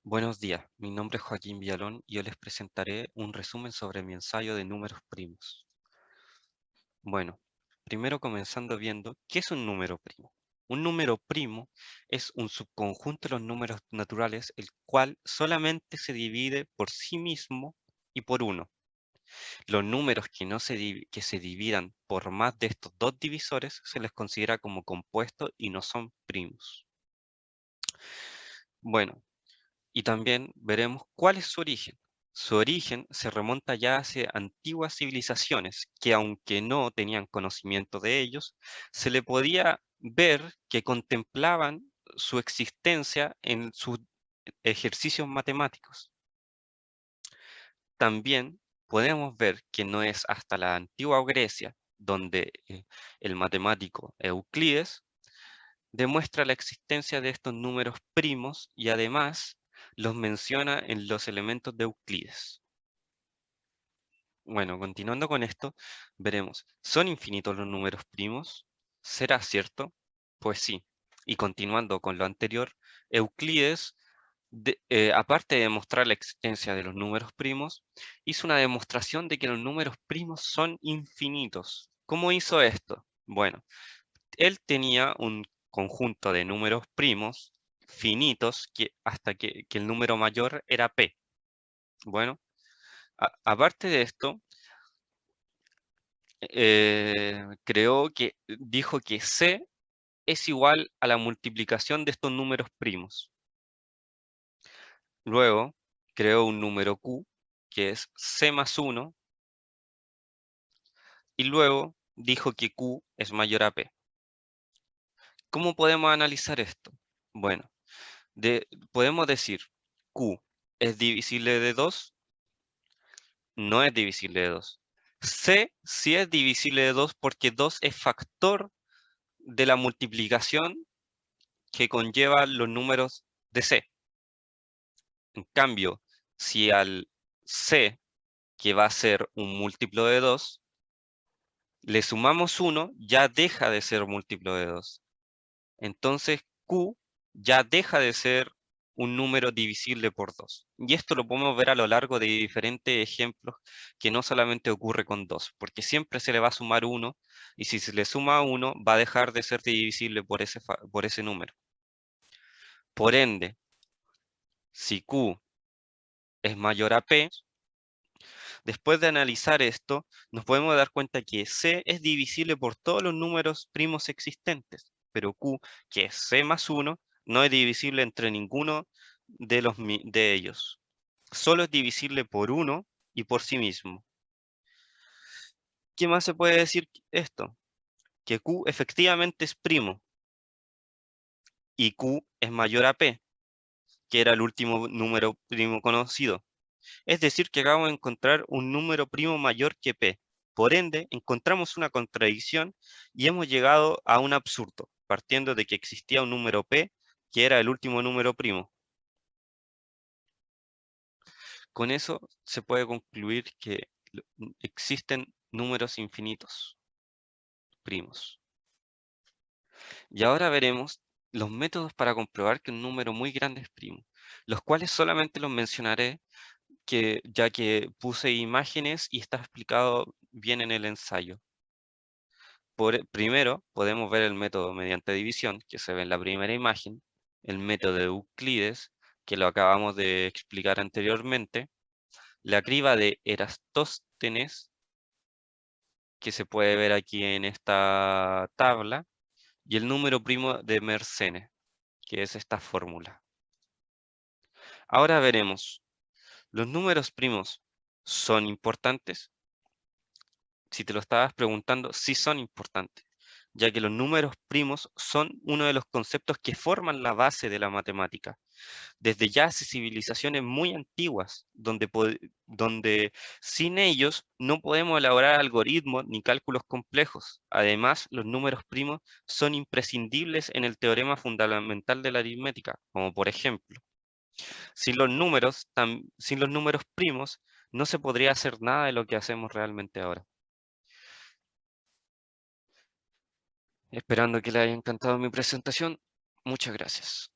Buenos días, mi nombre es Joaquín Villalón y yo les presentaré un resumen sobre mi ensayo de números primos. Bueno, primero comenzando viendo, ¿qué es un número primo? Un número primo es un subconjunto de los números naturales, el cual solamente se divide por sí mismo y por uno. Los números que, no se, que se dividan por más de estos dos divisores se les considera como compuestos y no son primos. Bueno, y también veremos cuál es su origen. Su origen se remonta ya hacia antiguas civilizaciones que, aunque no tenían conocimiento de ellos, se le podía ver que contemplaban su existencia en sus ejercicios matemáticos. También podemos ver que no es hasta la antigua Grecia donde el matemático Euclides demuestra la existencia de estos números primos y además los menciona en los elementos de Euclides. Bueno, continuando con esto, veremos, ¿son infinitos los números primos? ¿Será cierto? Pues sí. Y continuando con lo anterior, Euclides, aparte de demostrar la existencia de los números primos, hizo una demostración de que los números primos son infinitos. ¿Cómo hizo esto? Bueno, él tenía un conjunto de números primos finitos hasta que el número mayor era p. Bueno, aparte de esto, dijo que c es igual a la multiplicación de estos números primos. Luego, creó un número q, que es c más 1, y luego dijo que q es mayor a p. ¿Cómo podemos analizar esto? Bueno, podemos decir q es divisible de 2, no es divisible de 2. C sí es divisible de 2 porque 2 es factor de la multiplicación que conlleva los números de C. En cambio, si al C, que va a ser un múltiplo de 2, le sumamos 1, ya deja de ser múltiplo de 2. Entonces Q ya deja de ser un número divisible por 2. Y esto lo podemos ver a lo largo de diferentes ejemplos que no solamente ocurre con 2, porque siempre se le va a sumar 1, y si se le suma 1, va a dejar de ser divisible por ese número. Por ende, si Q es mayor a P, después de analizar esto, nos podemos dar cuenta que C es divisible por todos los números primos existentes, pero Q, que es C más 1, no es divisible entre ninguno de ellos. Solo es divisible por 1 y por sí mismo. ¿Qué más se puede decir esto? Que Q efectivamente es primo y Q es mayor a P, que era el último número primo conocido. Es decir, que acabamos de encontrar un número primo mayor que P. Por ende, encontramos una contradicción y hemos llegado a un absurdo, partiendo de que existía un número P que era el último número primo. Con eso se puede concluir que existen números infinitos primos. Y ahora veremos los métodos para comprobar que un número muy grande es primo, los cuales solamente los mencionaré ya que puse imágenes y está explicado bien en el ensayo. Primero, podemos ver el método mediante división, que se ve en la primera imagen, el método de Euclides, que lo acabamos de explicar anteriormente, la criba de Eratóstenes, que se puede ver aquí en esta tabla, y el número primo de Mersenne, que es esta fórmula. Ahora veremos, ¿los números primos son importantes? Si te lo estabas preguntando, sí son importantes, ya que los números primos son uno de los conceptos que forman la base de la matemática. Desde ya hace civilizaciones muy antiguas, donde sin ellos no podemos elaborar algoritmos ni cálculos complejos. Además, los números primos son imprescindibles en el teorema fundamental de la aritmética, como por ejemplo, sin los números primos no se podría hacer nada de lo que hacemos realmente ahora. Esperando que les haya encantado mi presentación. Muchas gracias.